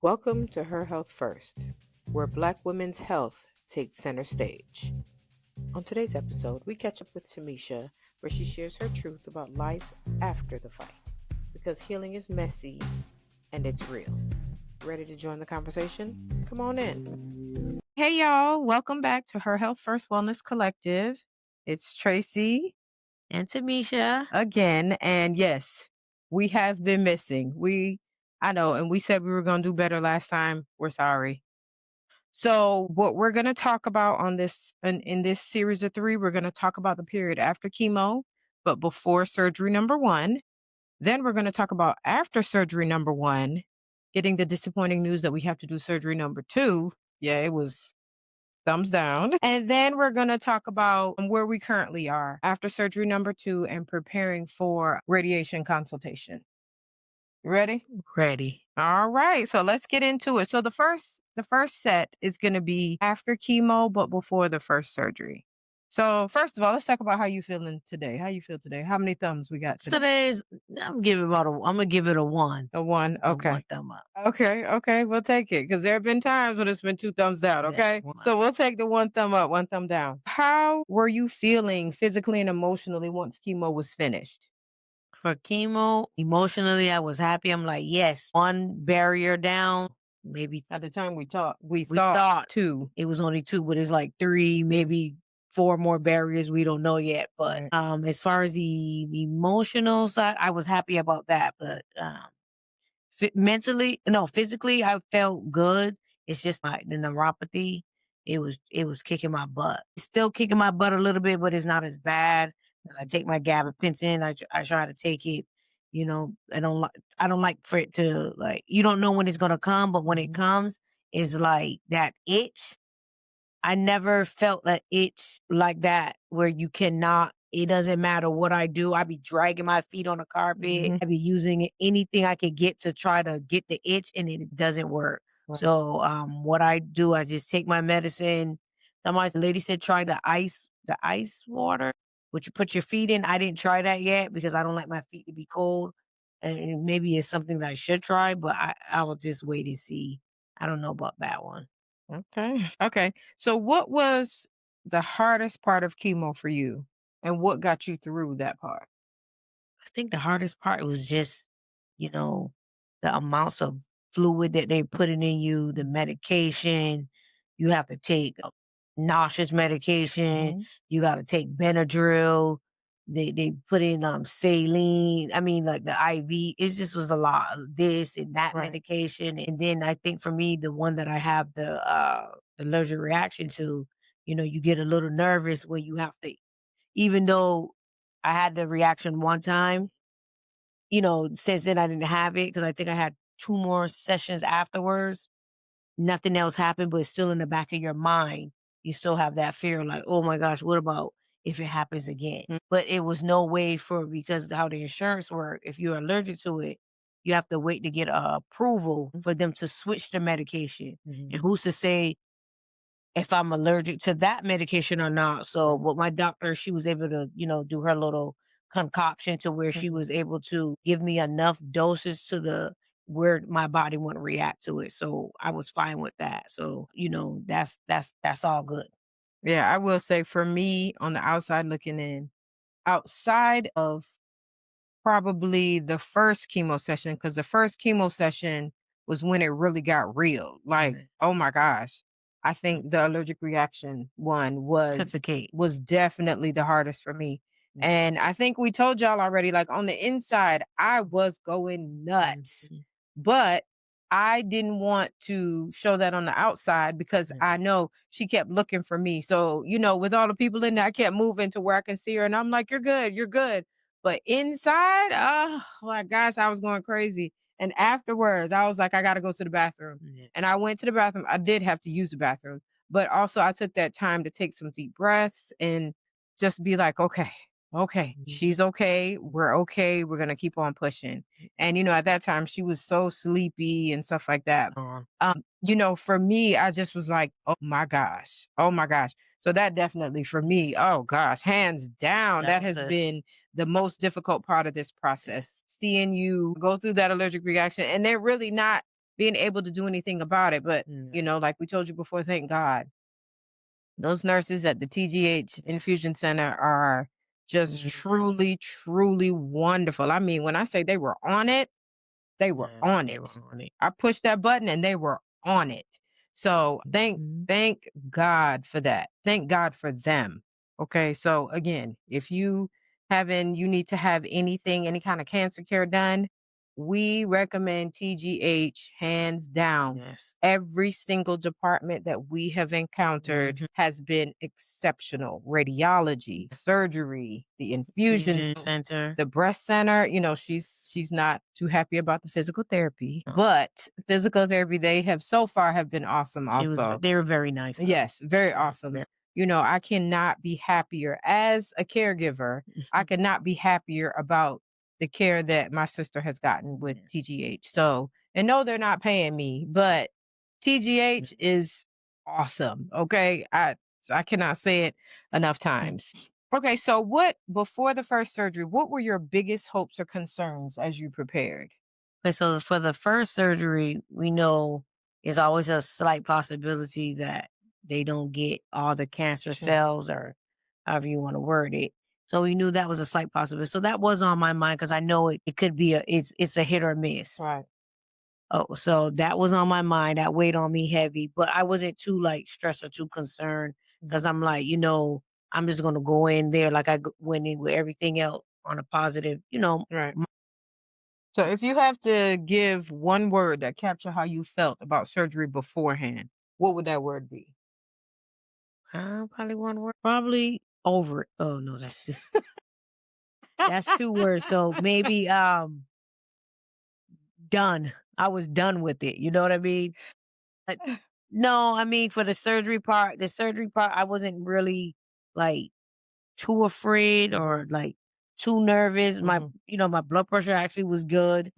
Welcome to Her Health First, where Black women's health takes center stage. On today's episode, we catch up with Tamesha, where she shares her truth about life after the fight, because healing is messy and it's real. Ready to join the conversation? Come on in. Hey, y'all. Welcome back to Her Health First Wellness Collective. It's Traci and Tamesha again. And yes, we have been missing. I know, and we said we were going to do better last time. We're sorry. So what we're going to talk about on this, in this series of 3, we're going to talk about the period after chemo, but before surgery number 1. Then we're going to talk about after surgery number 1, getting the disappointing news that we have to do surgery number 2. Yeah, it was thumbs down. And then we're going to talk about where we currently are after surgery number 2 and preparing for radiation consultation. Ready? ready. All right. So let's get into it. So the first set is going to be after chemo, but before the first surgery. So first of all, let's talk about how you feeling today. How you feel today? How many thumbs we got today? I'm gonna give it a 1. A 1. Okay. 1 thumb up. Okay. We'll take it because there have been times when it's been 2 thumbs down. Okay. So we'll take the 1 thumb up, 1 thumb down. How were you feeling physically and emotionally once chemo was finished? For chemo, emotionally, I was happy. I'm like, yes, 1 barrier down. Maybe at the time we thought 2. It was only 2, but it's like 3, maybe 4 more barriers. We don't know yet. But as far as the emotional side, I was happy about that. But physically, I felt good. It's just the neuropathy. It was kicking my butt. It's still kicking my butt a little bit, but it's not as bad. I take my gabapentin. I try to take it. You know, I don't like for it to you don't know when it's gonna come, but when it comes, it's like that itch. I never felt that itch like that where you cannot. It doesn't matter what I do. I be dragging my feet on the carpet. I be using anything I could get to try to get the itch, and it doesn't work. Right. So, what I do, I just take my medicine. The lady said try the ice water, which you put your feet in. I didn't try that yet because I don't like my feet to be cold, and maybe it's something that I should try, but I will just wait and see. I don't know about that one. Okay. So what was the hardest part of chemo for you? And what got you through that part? I think the hardest part was just, the amounts of fluid that they putting in you, the medication. You have to take nauseous medication. You got to take Benadryl. They put in saline. I mean, like the IV. It just was a lot of this and that medication. And then I think for me, the one that I have the allergic reaction to, you get a little nervous when you have to, even though I had the reaction one time, since then I didn't have it because I think I had 2 more sessions afterwards. Nothing else happened, but it's still in the back of your mind. You still have that fear like, oh my gosh, what about if it happens again? But it was no way because how the insurance work, if you're allergic to it, you have to wait to get approval for them to switch the medication. And who's to say if I'm allergic to that medication or not? So, but my doctor, she was able to, do her little concoction to where she was able to give me enough doses to where my body wouldn't react to it. So I was fine with that. So, that's all good. Yeah, I will say for me on the outside looking in, outside of probably the first chemo session, because the first chemo session was when it really got real. Like, oh my gosh. I think the allergic reaction one was definitely the hardest for me. And I think we told y'all already, like on the inside, I was going nuts, but I didn't want to show that on the outside because I know she kept looking for me. So, with all the people in there, I kept moving to where I can see her. And I'm like, you're good. But inside, oh my gosh, I was going crazy. And afterwards, I was like, I got to go to the bathroom. And I went to the bathroom. I did have to use the bathroom. But also I took that time to take some deep breaths and just be like, okay, she's okay. We're okay. We're going to keep on pushing. And, at that time she was so sleepy and stuff like that. For me, I just was like, oh my gosh. So that definitely for me, oh gosh, hands down, that has been the most difficult part of this process. Seeing you go through that allergic reaction and they're really not being able to do anything about it. But, Yeah. you know, like we told you before, thank God those nurses at the TGH infusion center are just Mhm. truly, truly wonderful. I mean, when I say they were on it, they were Yeah, on they were it. on it. I pushed that button and they were on it. So Mhm. thank God for that. Thank God for them. Okay. So again, if you need to have anything, any kind of cancer care done, we recommend TGH hands down. Yes. Every single department that we have encountered Mhm. has been exceptional. Radiology, surgery, the infusions, Fusion center. the breast center, you know, she's not too happy about the physical therapy, No, but physical therapy, they have so far have been awesome she was also. they were very nice though. Yes, very awesome. Very You know, I cannot be happier as a caregiver. I could not be happier about the care that my sister has gotten with yeah. TGH. So, and no, they're not paying me, but TGH is awesome. Okay. I cannot say it enough times. Okay. So what, before the first surgery, what were your biggest hopes or concerns as you prepared? Okay, so for the first surgery, we know it's always a slight possibility that they don't get all the cancer Mm, cells or however you want to word it. So we knew that was a slight possibility. So that was on my mind because I know it could be it's a hit or miss. right. Oh, so that was on my mind. That weighed on me heavy, but I wasn't too like stressed or too concerned because Mhm. I'm like, I'm just gonna go in there like went in with everything else on a positive, Right. So if you have to give one word that capture how you felt about surgery beforehand, what would that word be? probably one word. Probably over it. Oh no, that's two words. So maybe done. I was done with it. You know what I mean? But no, I mean for the surgery part, I wasn't really like too afraid or like too nervous. Mhm. My blood pressure actually was good.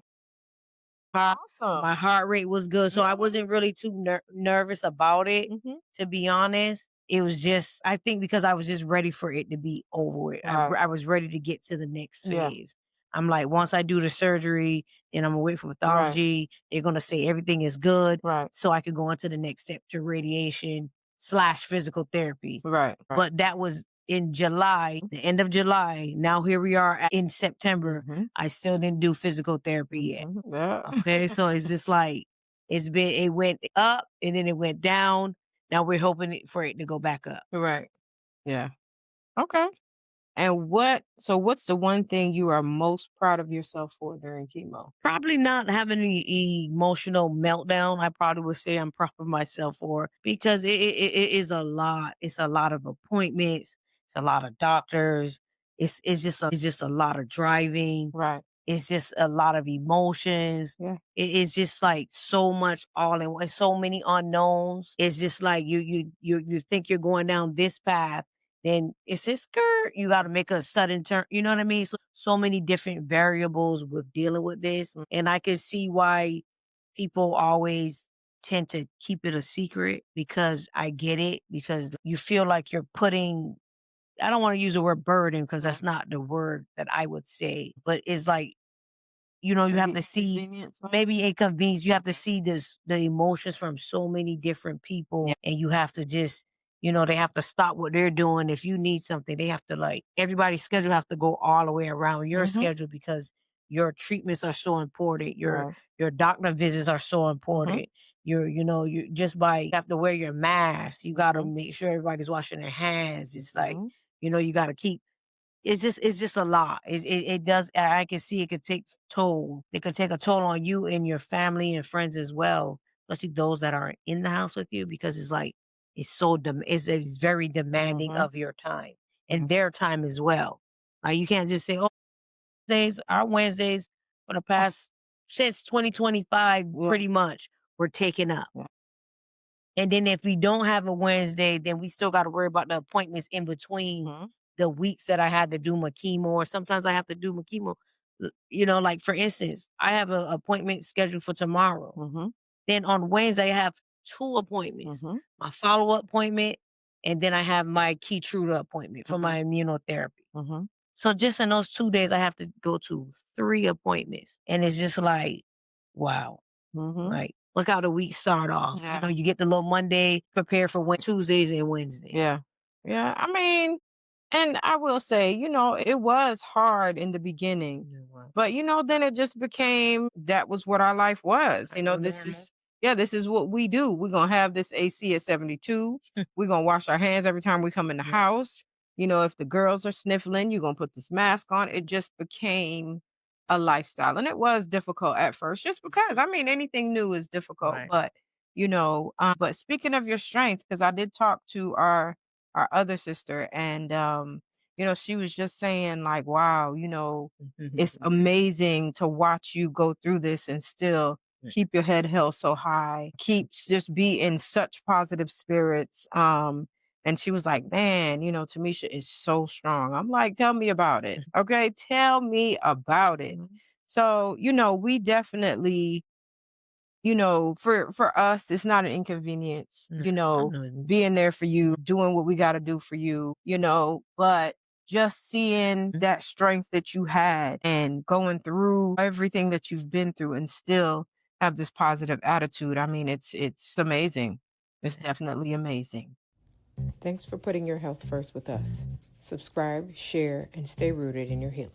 My Awesome. heart rate was good, so I Mhm. wasn't really too nervous about it, Mhm. to be honest. It was just I think because I was just ready for it to be over with. Right. I was ready to get to the next Yeah. phase. I'm like, once I do the surgery, then I'm gonna wait for Right. pathology. They're gonna say everything is good, Right. so I could go on to the next step to radiation slash physical therapy. Right. Right. But that was in July, the end of July. Now here we are in September. Mhm. I still didn't do physical therapy yet. Mhm. Yeah. Okay, so it's just like it went up and then it went down. Now we're hoping for it to go back up. Right. Yeah. Okay. And what's the one thing you are most proud of yourself for during chemo? Probably not having an emotional meltdown. I probably would say I'm proud of myself for because it is a lot. It's a lot of appointments. It's a lot of doctors. It's just a lot of driving. Right. It's just a lot of emotions. Yeah. It is just like so much all in one, so many unknowns. It's just like you think you're going down this path, then it's this skirt. You got to make a sudden turn. You know what I mean? So many different variables with dealing with this, Mm. and I can see why people always tend to keep it a secret because I get it because you feel like you're putting I don't want to use the word burden because Right. that's not the word that I would say, but it's like, you have Maybe to see inconvenience, maybe? maybe inconvenience. You have to see the emotions from so many different Yeah. people, and you have to just, they have to stop what they're doing. If you need something, they have to like everybody's schedule have to go all the way around your Mhm. schedule because your treatments are so important. Your Right. your doctor visits are so Mhm. important. You just by you have to wear your mask. You got to Mhm. make sure everybody's washing their hands. It's like Mhm. you got to keep it's just a lot. It does I can see it could take toll. It could take a toll on you and your family and friends as well, especially those that are in the house with you because it's like it's very demanding Mhm. of your time Yeah. and their time as well. Like you can't just say, "Oh, Wednesdays for the past since 2025 Yeah. pretty much were taken up." Yeah. And then if we don't have a Wednesday, then we still gotta worry about the appointments in between Mhm. the weeks that I had to do my chemo, or sometimes I have to do my chemo. Like for instance, I have an appointment scheduled for tomorrow. Mhm. Then on Wednesday, I have two appointments. Mhm. My follow-up appointment, and then I have my Keytruda appointment for Mhm. my immunotherapy. Mhm. So just in those 2 days, I have to go to 3 appointments. And it's just like, wow. Mhm. Like look how the week start off. You know, Yeah. you get the little Monday, prepare for Tuesdays and Wednesdays. Yeah. Yeah. I mean, and I will say, it was hard in the beginning, You know what? but then it just became that was what our life was. A new This normal. is yeah, this is what we do. We're gonna have this AC at 72. We're gonna wash our hands every time we come in the Yeah. house. If the girls are sniffling, you're gonna put this mask on. It just became a lifestyle. And it was difficult at first, just because anything new is difficult. Right. But speaking of your strength, because I did talk to our other sister, and she was just saying like, wow, it's amazing to watch you go through this and still keep your head held so high, just be in such positive spirits. And she was like, man, Tamesha is so strong. I'm like, tell me about it. Okay, tell me about it. Mhm. So, we definitely, for us, it's not an inconvenience, Nah, I know you. being there for you, doing what we got to do for you, but just seeing Mhm. that strength that you had and going through everything that you've been through and still have this positive attitude. It's amazing. It's definitely amazing. Thanks for putting your health first with us. Subscribe, share, and stay rooted in your healing.